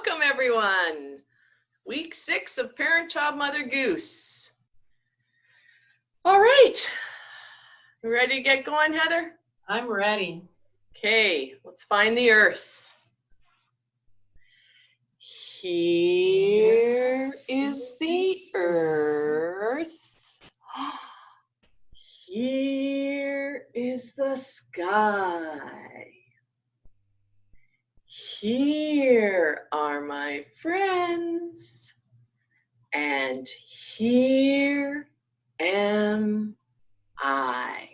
Welcome everyone. Week 6 of Parent-Child Mother Goose. All right, you ready to get going, Heather? I'm ready. Okay, let's find the earth. Here is the earth. Here is the sky. Here are my friends, and here am I.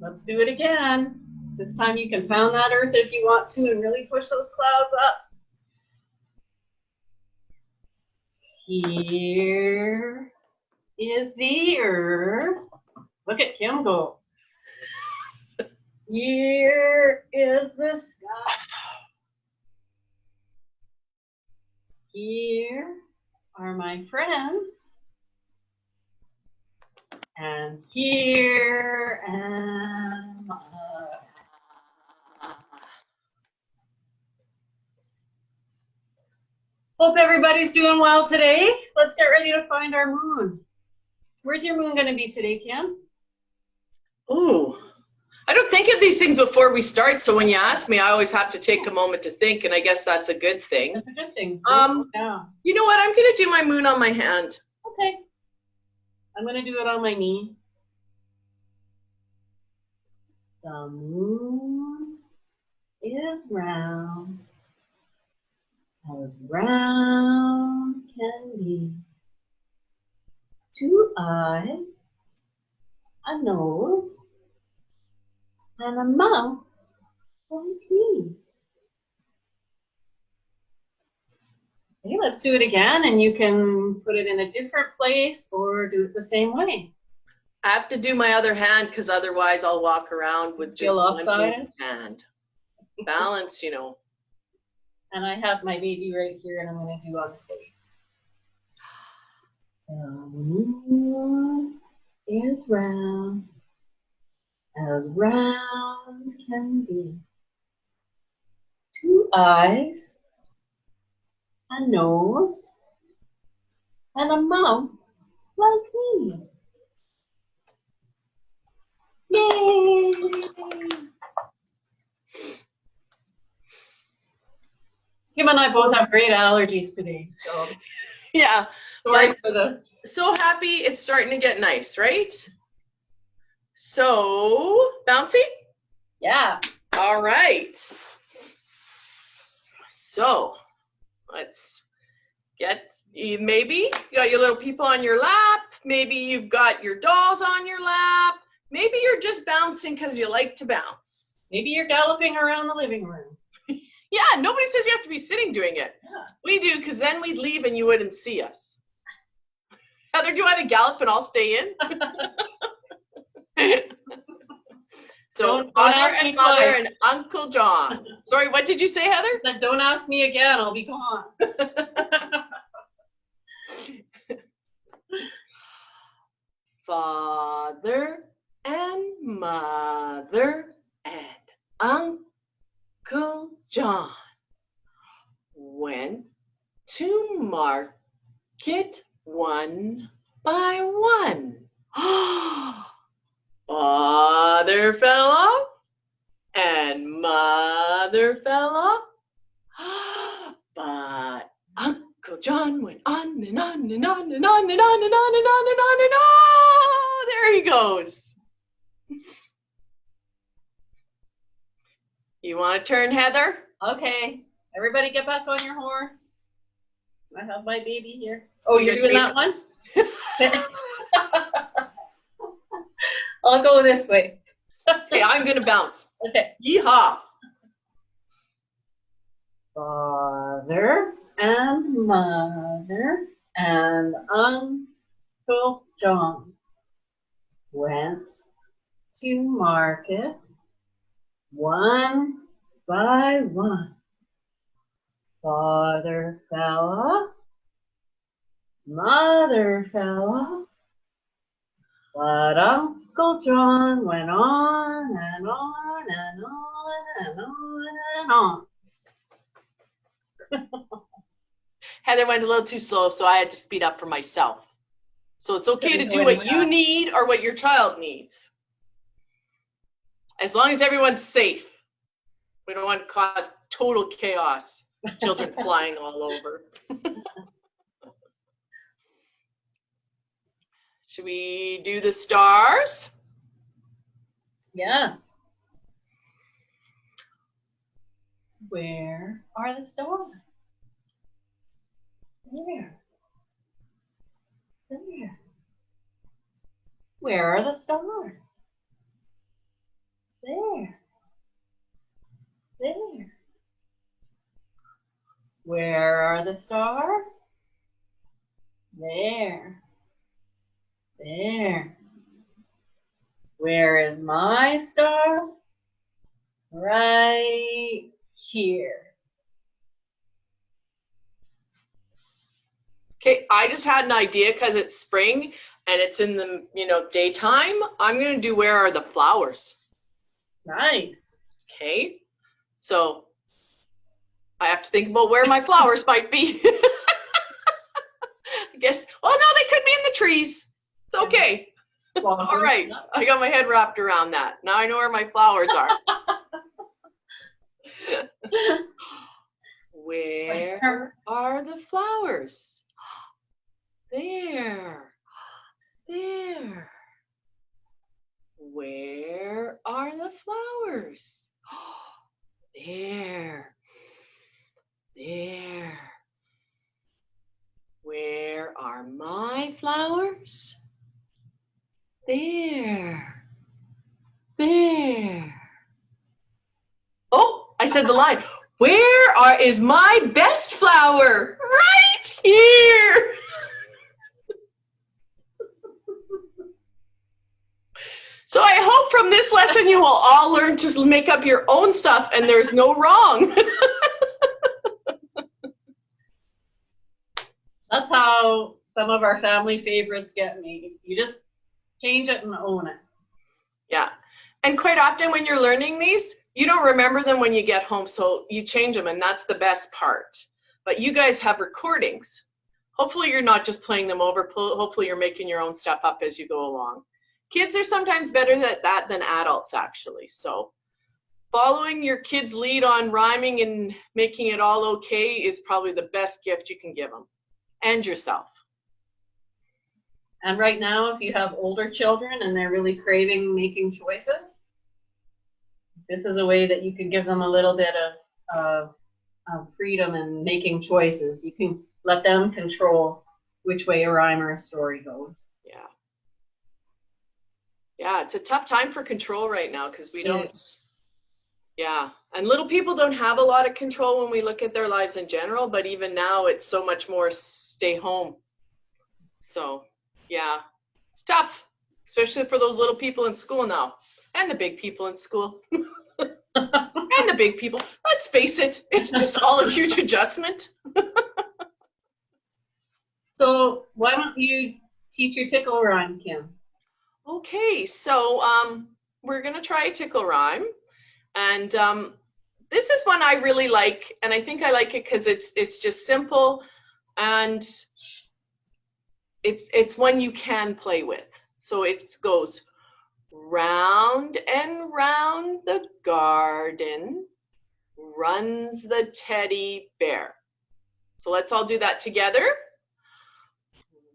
Let's do it again. This time you can pound that earth if you want to and really push those clouds up. Here is the earth. Look at Kim go. Here is the sky. Here are my friends. And here am I. Hope everybody's doing well today. Let's get ready to find our moon. Where's your moon going to be today, Kim? Ooh, I don't think of these things before we start, so when you ask me, I always have to take a moment to think, and I guess that's a good thing. That's a good thing. Yeah. You know what? I'm going to do my moon on my hand. Okay. I'm going to do it on my knee. The moon is round as round can be. 2 eyes, a nose, and a mouth like me. Okay, let's do it again, and you can put it in a different place or do it the same way. I have to do my other hand because otherwise I'll walk around with just one hand. Balance, you know. And I have my baby right here, and I'm going to do on the face. The moon is round as round can be. 2 eyes, a nose, and a mouth like me. Yay! Kim and I both have great allergies today, so yeah. Sorry for the. So happy it's starting to get nice, right? So bouncy? Yeah. All right. So let's get, maybe you got your little people on your lap. Maybe you've got your dolls on your lap. Maybe you're just bouncing because you like to bounce. Maybe you're galloping around the living room. Yeah, nobody says you have to be sitting doing it. Yeah. We do, because then we'd leave and you wouldn't see us. Heather, do you want to gallop and I'll stay in? So Father and Mother and Uncle John. Sorry, what did you say, Heather? But don't ask me again, I'll be gone. Father and Mother and Uncle John went to market one by one. Father fell off and Mother fell off, but Uncle John went on and on and on and on and on and on and on and on and on. There he goes. You want to turn, Heather? Okay. Everybody get back on your horse. I have my baby here. Oh, you're doing that one? I'll go this way. Okay, I'm going to bounce. Okay. Yeehaw. Father and Mother and Uncle John went to market one by one. Father fell off, Mother fell off, but Uncle John went on and on and on on and on and on. Heather went a little too slow, so I had to speed up for myself. So it's okay to There's no do way to what do you that. need or what your child needs. As long as everyone's safe. We don't want to cause total chaos. Children flying all over. Should we do the stars? Yes. Where are the stars? There. There. Where are the stars? There. There. Where are the stars? There. There. Where is my star? Right here. Okay, I just had an idea because it's spring and it's in the, daytime. I'm going to do where are the flowers? Nice. Okay, so I have to think about where my flowers might be. I guess, oh no, they could be in the trees. It's okay. All right, I got my head wrapped around that. Now I know where my flowers are. Where are the flowers? There. There. Where are the flowers? There. There. Where are my flowers? There. There. Oh, I said the line. Where is my best flower? Right here. So I hope from this lesson you will all learn to make up your own stuff and there's no wrong. That's how some of our family favorites get me. You just change it and own it. Yeah. And quite often when you're learning these, you don't remember them when you get home, so you change them, and that's the best part. But you guys have recordings. Hopefully you're not just playing them over. Hopefully you're making your own stuff up as you go along. Kids are sometimes better at that than adults, actually. So following your kids' lead on rhyming and making it all okay is probably the best gift you can give them, and yourself. And right now, if you have older children and they're really craving making choices, this is a way that you can give them a little bit of freedom in making choices. You can let them control which way a rhyme or a story goes. Yeah. Yeah, it's a tough time for control right now because we don't, yeah. And little people don't have a lot of control when we look at their lives in general, but even now it's so much more stay home. So, yeah, it's tough, especially for those little people in school now and the big people in school. And the big people. Let's face it, it's just all a huge adjustment. So why don't you teach your tickle rhyme, Kim? Okay, so we're going to try a tickle rhyme. And this is one I really like, and I think I like it because it's just simple, and it's one you can play with. So it goes, round and round the garden runs the teddy bear. So let's all do that together.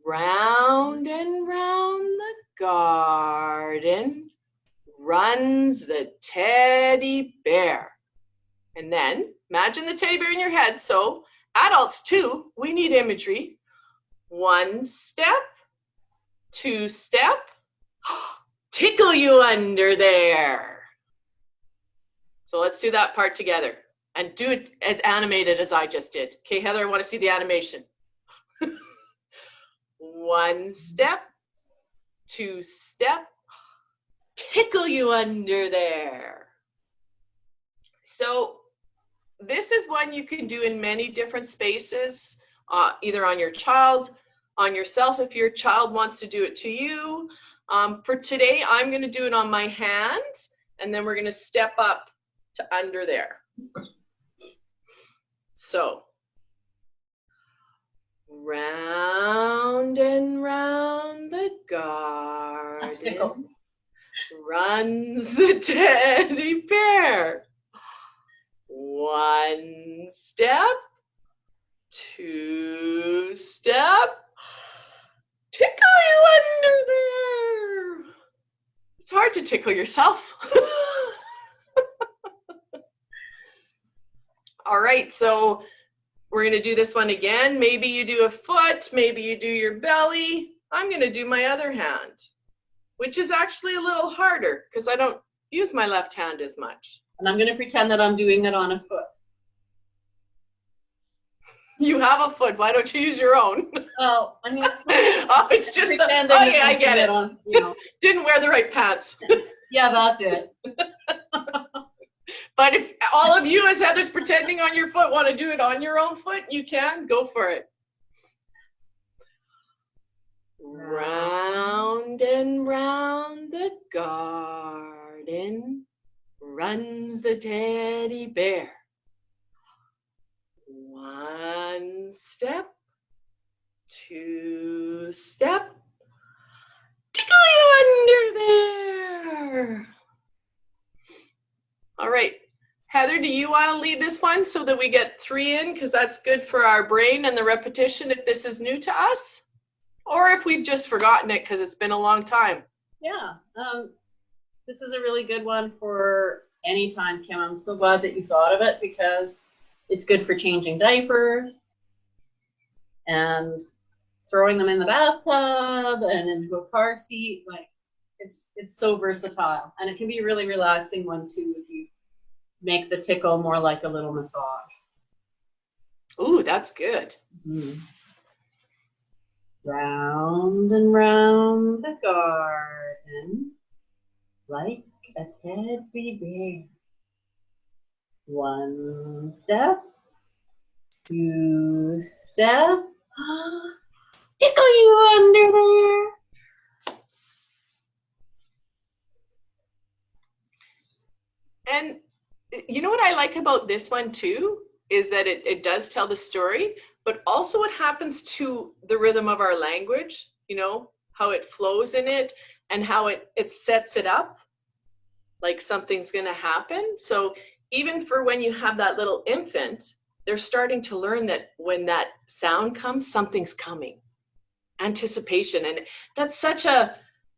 Round and round the garden runs the teddy bear. And then imagine the teddy bear in your head. So adults too, we need imagery. 1 step, 2 step, tickle you under there. So let's do that part together and do it as animated as I just did. Okay, Heather, I want to see the animation. 1 step, 2 step, tickle you under there. So this is one you can do in many different spaces, either on your child, on yourself if your child wants to do it to you. For today, I'm going to do it on my hand, and then we're going to step up to under there. So, round and round the garden runs the teddy bear. 1 step, 2 step, tickle you under there. It's hard to tickle yourself. All right, so we're going to do this one again. Maybe you do a foot, maybe you do your belly. I'm going to do my other hand, which is actually a little harder because I don't use my left hand as much. And I'm going to pretend that I'm doing it on a foot. You have a foot. Why don't you use your own? Well, I mean, it's just the, oh yeah, I get it. On, you know. Didn't wear the right pants. Yeah, that's it. But if all of you, as Heather's pretending on your foot, want to do it on your own foot, you can. Go for it. Round and round the garden runs the teddy bear. 1 step, 2 step, tickle you under there. All right, Heather, do you want to lead this one so that we get 3 in, because that's good for our brain and the repetition if this is new to us, or if we've just forgotten it because it's been a long time? Yeah, this is a really good one for any time, Kim. I'm so glad that you thought of it because it's good for changing diapers and throwing them in the bathtub and into a car seat. Like, it's so versatile, and it can be a really relaxing one too if you make the tickle more like a little massage. Ooh, that's good. Mm-hmm. Round and round the garden like a teddy bear. 1 step, 2 step, tickle you under there. And you know what I like about this one too, is that it does tell the story, but also what happens to the rhythm of our language, you know, how it flows in it and how it sets it up like something's going to happen. So even for when you have that little infant, they're starting to learn that when that sound comes, something's coming. Anticipation. And that's such an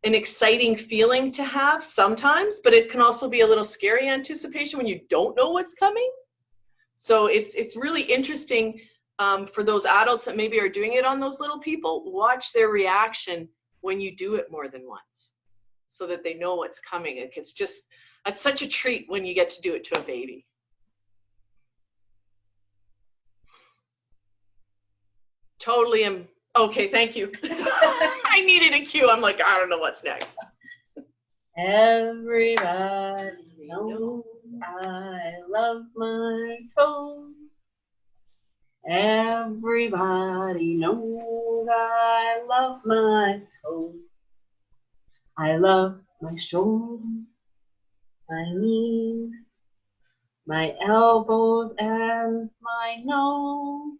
exciting feeling to have sometimes, but it can also be a little scary anticipation when you don't know what's coming. So it's really interesting for those adults that maybe are doing it on those little people. Watch their reaction when you do it more than once so that they know what's coming. It's such a treat when you get to do it to a baby. Totally. Okay, thank you. I needed a cue. I'm like, I don't know what's next. Everybody knows I love my toes. Everybody knows I love my toes. I love my shoulders, my knees, my elbows, and my nose.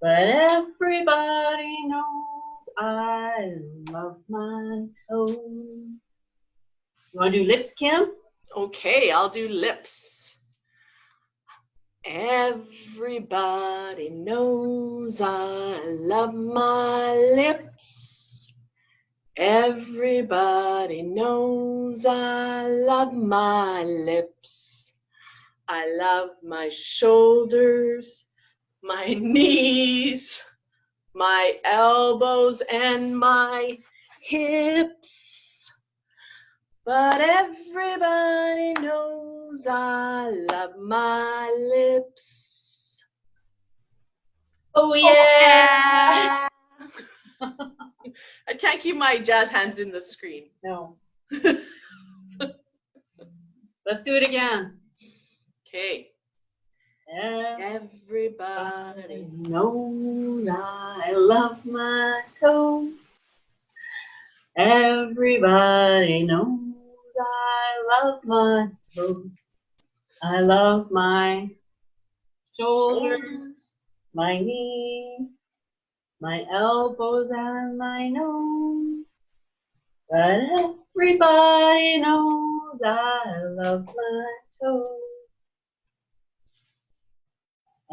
But everybody knows I love my toes. You want to do lips, Kim? Okay, I'll do lips. Everybody knows I love my lips. Everybody knows I love my lips. I love my shoulders, my knees, my elbows, and my hips. But everybody knows I love my lips. Oh yeah! I can't keep my jazz hands in the screen. No. Let's do it again. Okay. Everybody knows I love my toes. Everybody knows I love my toes. I love my shoulders, my knees, my elbows, and my nose. But everybody knows I love my toes.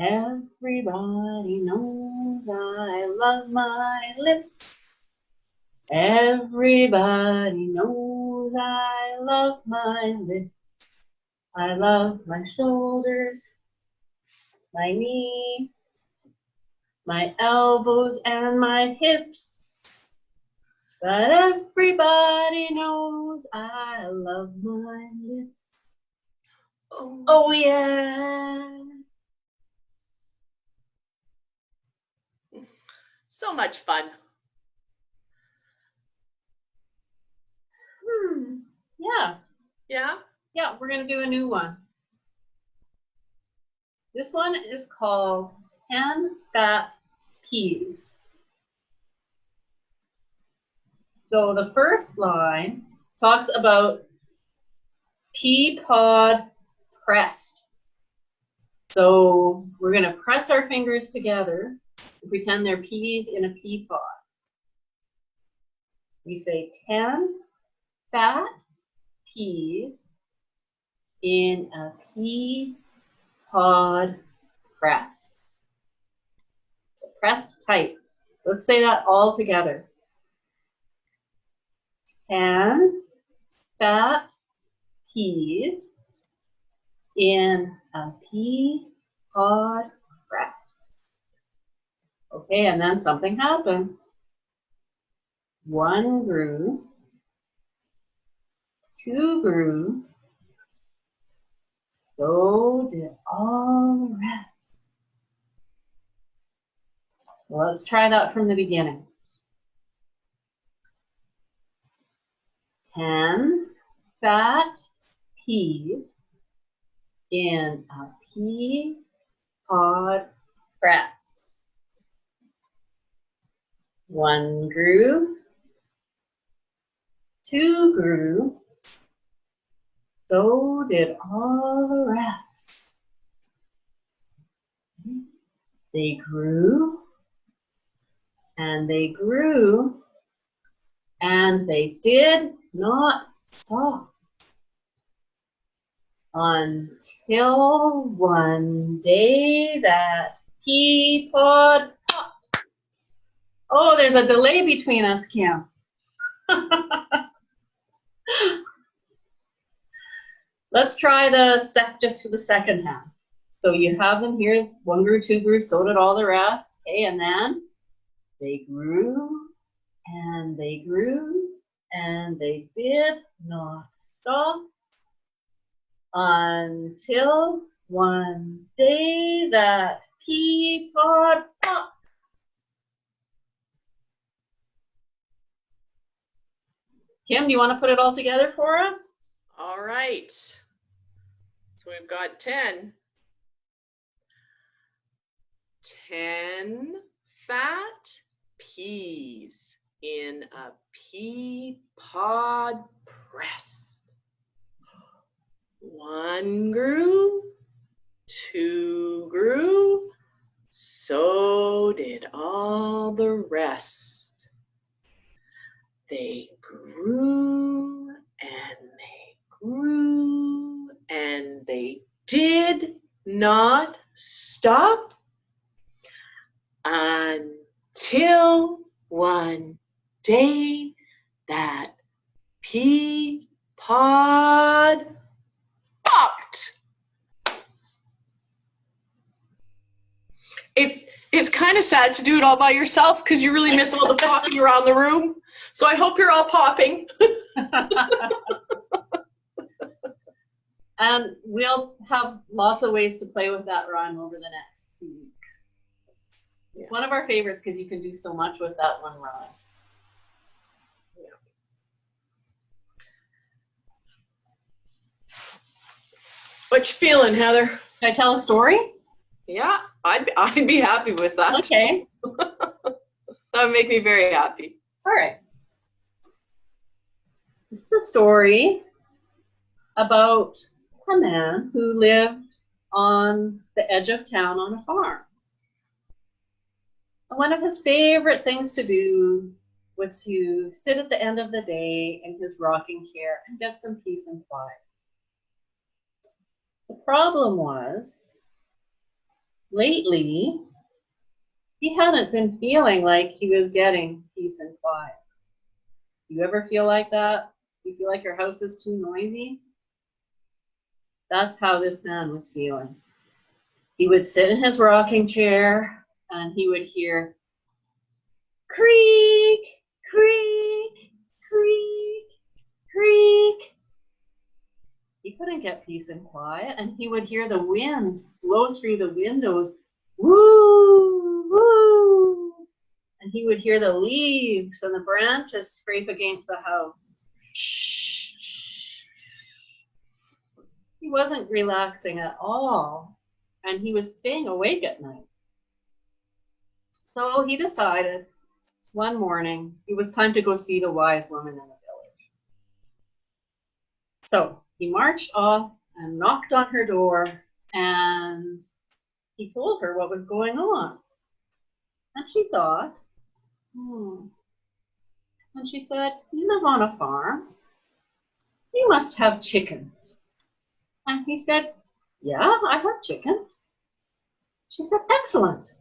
Everybody knows I love my lips. Everybody knows I love my lips. I love my shoulders, my knees, my elbows, and my hips. But everybody knows I love my lips. Oh yeah. So much fun. Yeah. Yeah? Yeah, we're going to do a new one. This one is called 10 Fat Peas. So the first line talks about pea pod pressed. So we're going to press our fingers together and pretend they're peas in a pea pod. We say 10 fat peas in a pea pod pressed. So pressed tight. Let's say that all together. 10 fat peas in a pea pod press. Okay, and then something happened. One grew, two grew, so did all the rest. Well, let's try that from the beginning. 10 fat peas in a pea pod press. One grew, two grew, so did all the rest. They grew, and they grew, and they did not stop until one day that pea pod popped. Oh, there's a delay between us, Kim. Let's try the step just for the second half. So you have them here, one grew, two grew, so did all the rest. Okay, and then they grew, and they grew, and they did not stop until one day that pea pod popped. Kim, do you want to put it all together for us? All right. So we've got 10. 10 fat peas in a pea pod press. One grew, two grew, so did all the rest. They grew and they grew and they did not stop until one day that pea pod popped. It's kind of sad to do it all by yourself because you really miss all the popping around the room. So I hope you're all popping. And we'll have lots of ways to play with that rhyme over the next few weeks. It's one of our favorites because you can do so much with that one rhyme. Yeah. What you feeling, Heather? Can I tell a story? Yeah, I'd be happy with that. Okay. That would make me very happy. All right. This is a story about a man who lived on the edge of town on a farm. And one of his favorite things to do was to sit at the end of the day in his rocking chair and get some peace and quiet. The problem was, lately, he hadn't been feeling like he was getting peace and quiet. Do you ever feel like that? Do you feel like your house is too noisy? That's how this man was feeling. He would sit in his rocking chair and he would hear creak, creak, creak, creak. He couldn't get peace and quiet, and he would hear the wind blow through the windows, woo, woo. And he would hear the leaves and the branches scrape against the house. He wasn't relaxing at all, and he was staying awake at night. So he decided one morning it was time to go see the wise woman in the village. So he marched off and knocked on her door, and he told her what was going on. And she thought, And she said, "You live on a farm. You must have chickens." And he said, "Yeah, I have chickens." She said, "Excellent.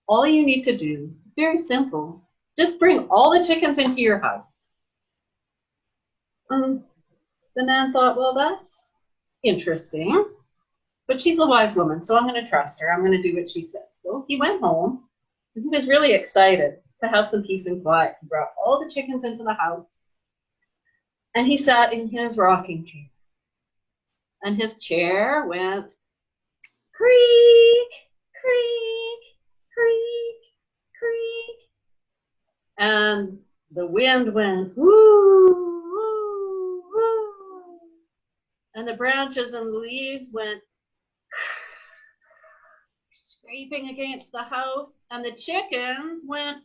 All you need to do is very simple. Just bring all the chickens into your house." The man thought, well, that's interesting, but she's a wise woman, so I'm going to trust her. I'm going to do what she says. So he went home, and he was really excited to have some peace and quiet. He brought all the chickens into the house, and he sat in his rocking chair. And his chair went creak, creak, creak, creak. And the wind went whoo, whoo, whoo. And the branches and the leaves went scraping against the house. And the chickens went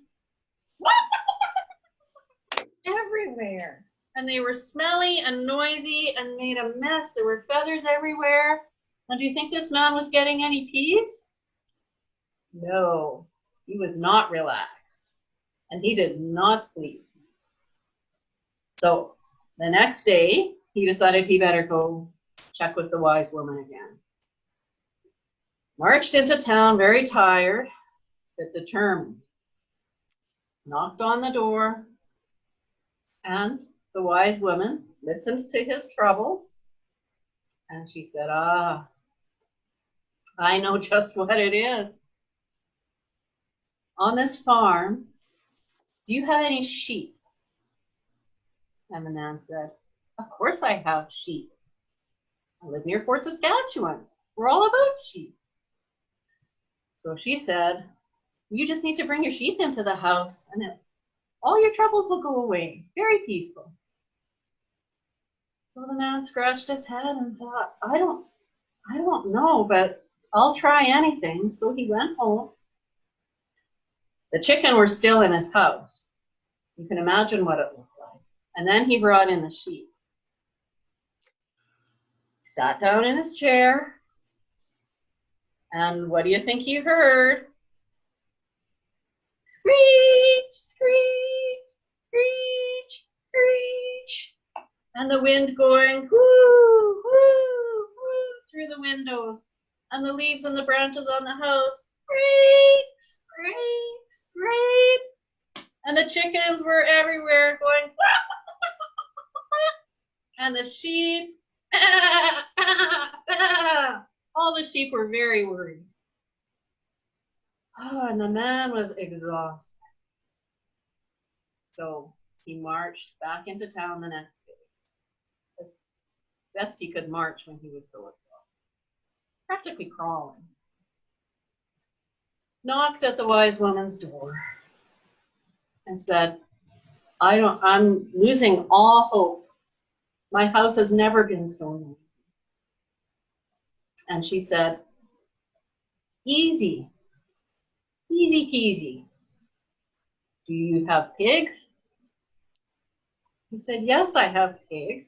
everywhere. And they were smelly and noisy and made a mess. There were feathers everywhere. And do you think this man was getting any peace? No, he was not relaxed. And he did not sleep. So the next day, he decided he better go check with the wise woman again. Marched into town very tired, but determined. Knocked on the door, and the wise woman listened to his trouble, and she said, I know just what it is. On this farm, do you have any sheep? And the man said, "Of course I have sheep. I live near Fort Saskatchewan. We're all about sheep." So she said, "You just need to bring your sheep into the house, and all your troubles will go away. Very peaceful." So the man scratched his head and thought, I don't know, but I'll try anything. So he went home. The chicken were still in his house. You can imagine what it looked like. And then he brought in the sheep. Sat down in his chair. And what do you think he heard? Screech, screech, screech, screech. And the wind going whoo, whoo, whoo through the windows. And the leaves and the branches on the house scrape, scrape, scrape. And the chickens were everywhere going and the sheep, all the sheep were very worried. And the man was exhausted. So he marched back into town the next day. As best he could march when he was so exhausted. Practically crawling. Knocked at the wise woman's door and said, I'm losing all hope. My house has never been so noisy. And she said, easy, easy peasy. Do you have pigs? He said, yes, I have pigs.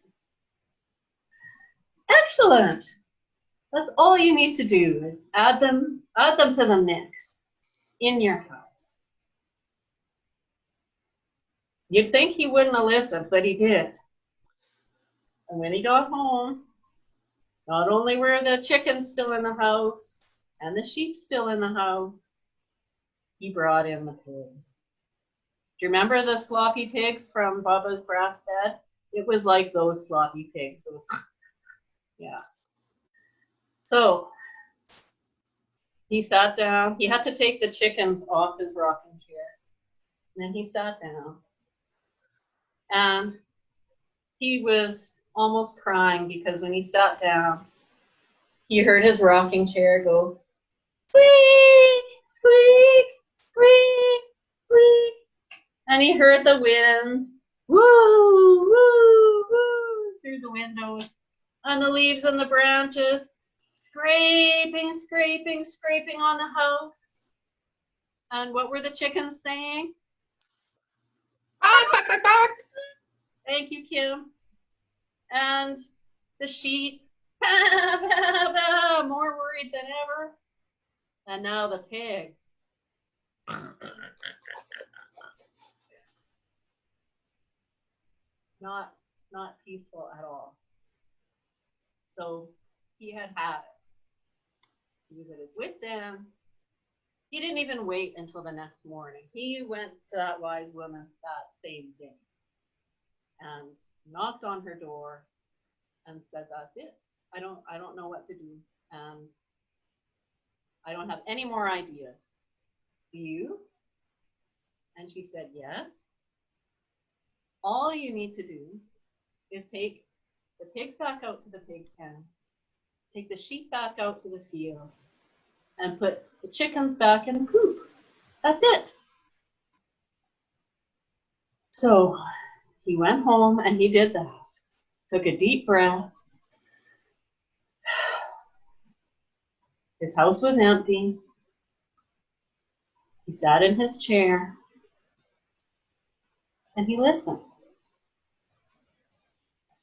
Excellent. That's all you need to do is add them to the mix in your house. You'd think he wouldn't have listened, but he did. And when he got home, not only were the chickens still in the house and the sheep still in the house, he brought in the pigs. Do you remember the sloppy pigs from Bubba's Brass Bed? It was like those sloppy pigs. It was, yeah. So he sat down. He had to take the chickens off his rocking chair. And then he sat down. And he was almost crying because when he sat down, he heard his rocking chair go, squeak, squeak, squeak, squeak. And he heard the wind, woo, woo, woo, through the windows, and the leaves and the branches, scraping, scraping, scraping on the house. And what were the chickens saying? Bark, bark, bark. Thank you, Kim. And the sheep, bah, bah, bah, more worried than ever. And now the pigs. Not peaceful at all. So he had it. He was at his wit's end. He didn't even wait until the next morning. He went to that wise woman that same day and knocked on her door and said, that's it. I don't know what to do, and I don't have any more ideas. Do you? And she said, yes. All you need to do is take the pigs back out to the pig pen, take the sheep back out to the field, and put the chickens back in the coop. That's it. So he went home and he did that. Took a deep breath. His house was empty. He sat in his chair and he listened.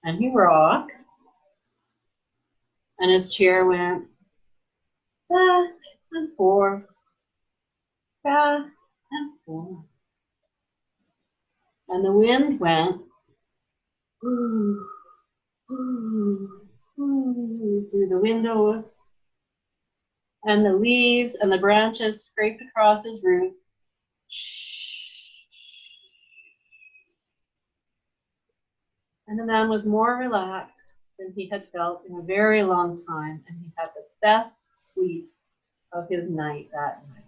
And he rocked. And his chair went back and forth, back and forth. And the wind went ooh, ooh, ooh, through the windows. And the leaves and the branches scraped across his roof. And the man was more relaxed than he had felt in a very long time, and he had the best sleep of his night that night.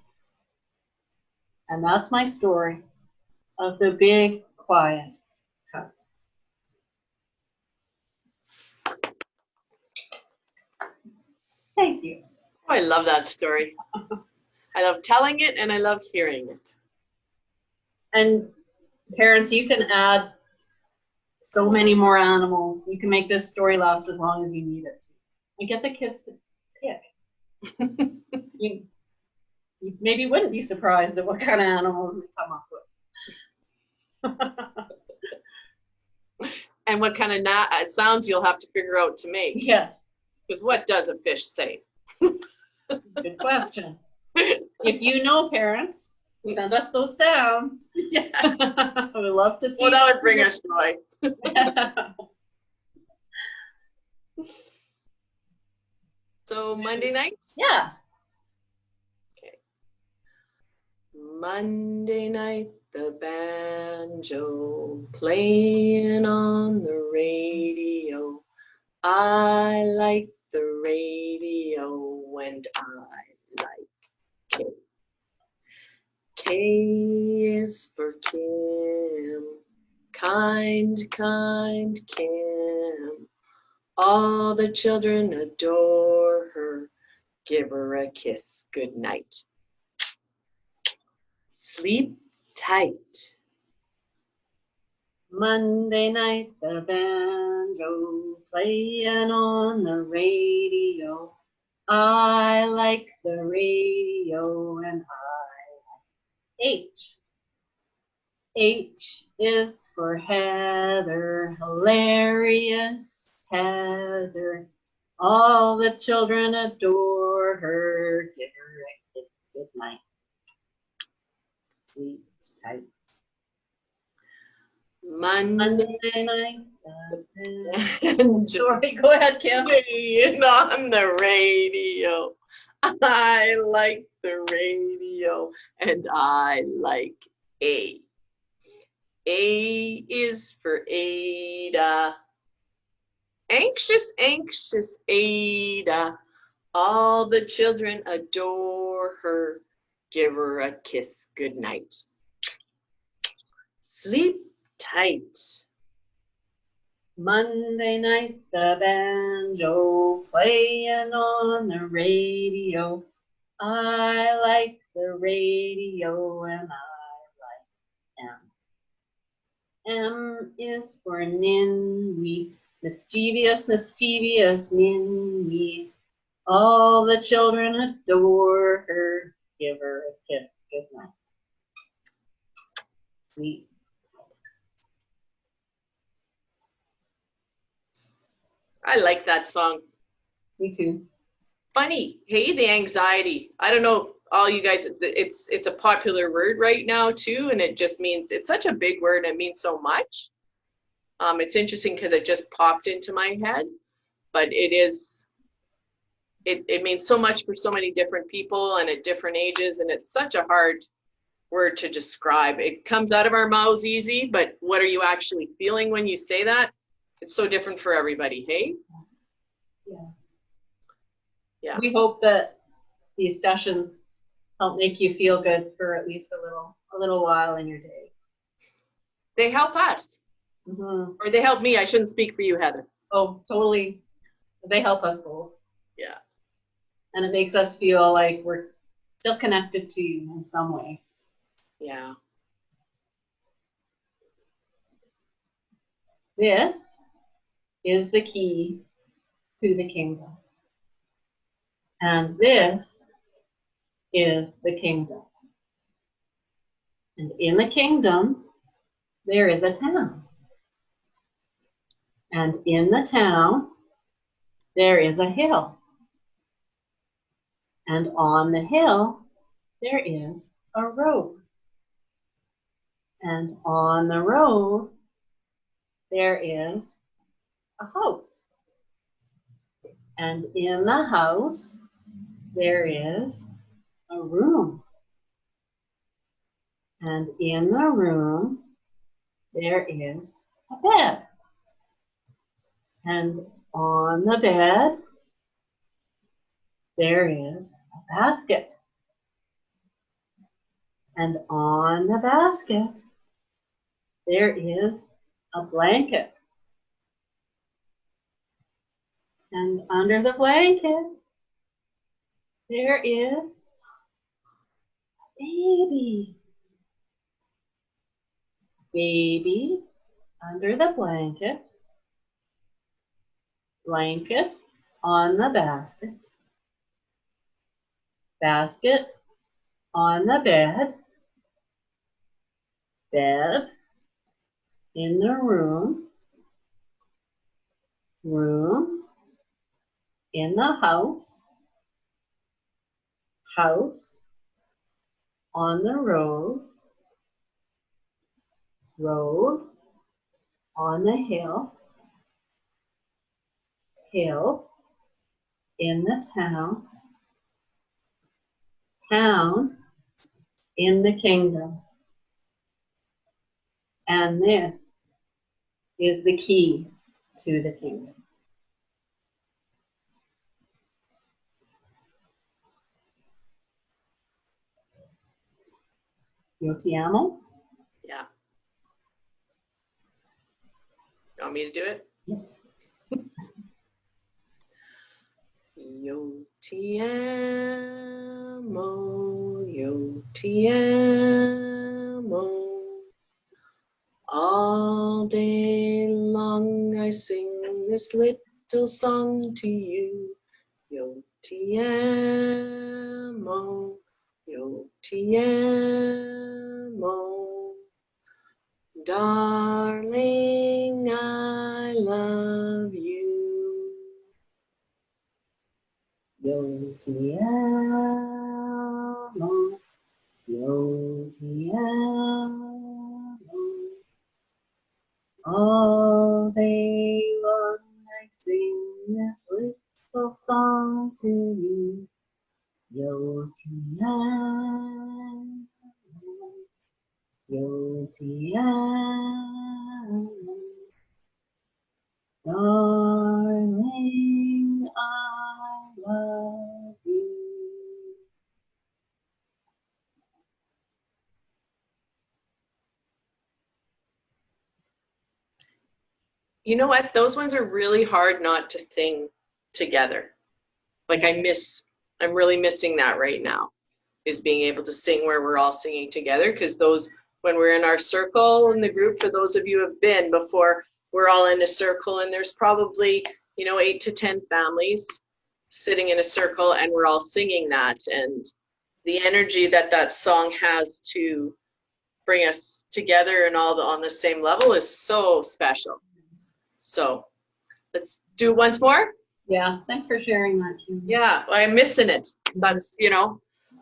And that's my story of the big, quiet house. Thank you. Oh, I love that story. I love telling it and I love hearing it. And parents, you can add so many more animals. You can make this story last as long as you need it to. And get the kids to pick. you maybe wouldn't be surprised at what kind of animals we come up with. And what kind of sounds you'll have to figure out to make. Yes. Because what does a fish say? Good question. If you know, parents, send us those sounds. Yes. We'd love to see. Well, that would bring us joy. So Monday night? Yeah. Okay. Monday night, the banjo playing on the radio. I like the radio and I like K. K is for Kim, kind, kind Kim. All the children adore her. Give her a kiss good night. Sleep tight. Monday night, the banjo playing on the radio. I like the radio and I like H. H is for Heather, hilarious Heather. All the children adore her. Give her a kiss goodnight. Sweet, tight. Monday night. and Sorry, go ahead, Kim. Jane on the radio. I like the radio, and I like A. A is for Ada. Anxious, anxious Ada. All the children adore her. Give her a kiss goodnight. Sleep tight. Monday night, the banjo playing on the radio. I like the radio and I like M. M is for Ninwy, mischievous, mischievous Ninwy. All the children adore her. Give her a kiss goodnight. Sweet. I like that song. Me too. Funny, hey, the anxiety. I don't know, all you guys, it's a popular word right now too, and it just means, it's such a big word and it means so much. It's interesting because it just popped into my head, but it means so much for so many different people and at different ages, and it's such a hard word to describe. It comes out of our mouths easy, but what are you actually feeling when you say that? It's so different for everybody, hey? Yeah. Yeah. We hope that these sessions help make you feel good for at least a little while in your day. They help us. Mm-hmm. Or they help me. I shouldn't speak for you, Heather. Oh, totally. They help us both. Yeah. And it makes us feel like we're still connected to you in some way. Yeah. This is the key to the kingdom. And this is the kingdom. And in the kingdom, there is a town. And in the town, there is a hill. And on the hill, there is a road. And on the road, there is a house. And in the house, there is a room. And in the room, there is a bed. And on the bed, there is a basket. And on the basket, there is a blanket. And under the blanket, there is a baby. Baby under the blanket. Blanket on the basket. Basket on the bed. Bed in the room. Room in the house. House on the road. Road on the hill. Hill in the town. Town in the kingdom. And this is the key to the kingdom. Yo te amo. Yeah. You want me to do it? Yeah. Yo te amo, yo te amo. All day long I sing this little song to you. Yo te amo, yo te amo. Darling, I love you. Yo ti amo, yo ti amo. All day long I sing this little song to you. Yo ti amo, yo ti amo. Darling, I love you. You know what? Those ones are really hard not to sing together. Like I'm really missing that right now, is being able to sing where we're all singing together, because those, when we're in our circle in the group, for those of you who have been before, we're all in a circle and there's probably, 8 to 10 families sitting in a circle and we're all singing that, and the energy that that song has to bring us together and all on the same level is so special. So let's do it once more. Yeah, thanks for sharing that, Kim. Yeah, I'm missing it. That's,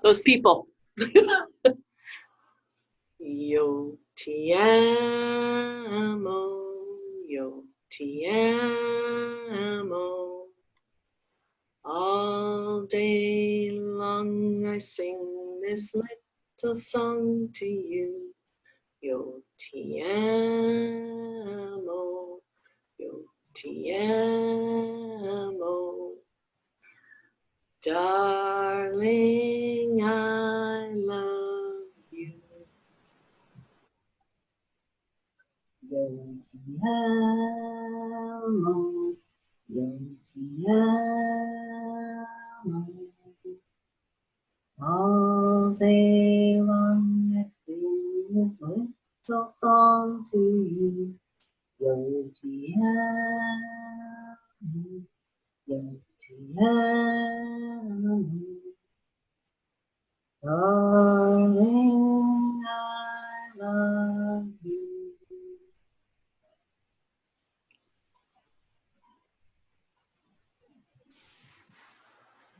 those people. Yo ti amo, yo ti amo. All day long I sing this little song to you. Yo ti amo, yo ti amo. Darling, I love you. Yo ti amo, yo ti amo. All day long I sing this little song to you. Yo ti amo, yo ti amo. Darling, I love you.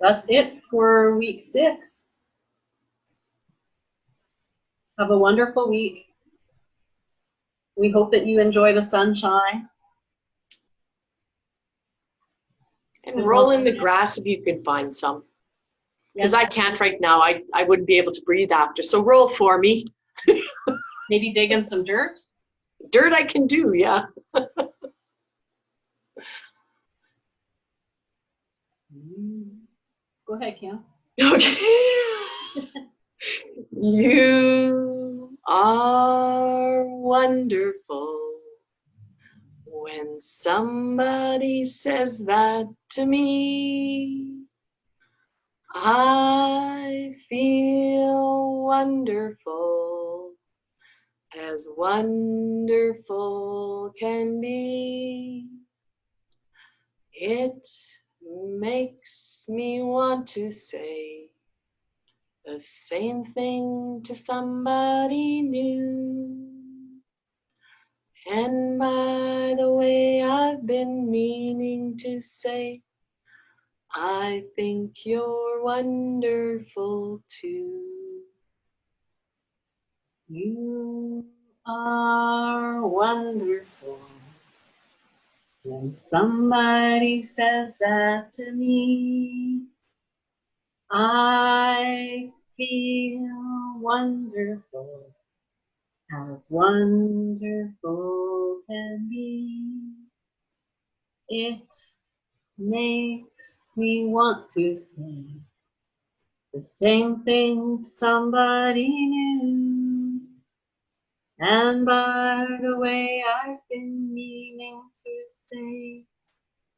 That's it for week 6. Have a wonderful week. We hope that you enjoy the sunshine. And roll in the grass if you can find some. Because I can't right now. I wouldn't be able to breathe after. So roll for me. Maybe dig in some dirt. Dirt I can do, yeah. Go ahead, Kim. Okay. You are wonderful. When somebody says that to me, I feel wonderful, as wonderful can be. It makes me want to say the same thing to somebody new. And by the way, I've been meaning to say, I think you're wonderful too. You are wonderful. When somebody says that to me, I feel wonderful, as wonderful can be. It makes me want to say the same thing to somebody new. And by the way, I've been meaning to say,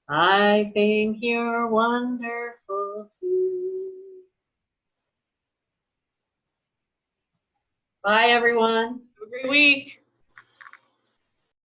I think you're wonderful too. Bye, everyone. Have a great week.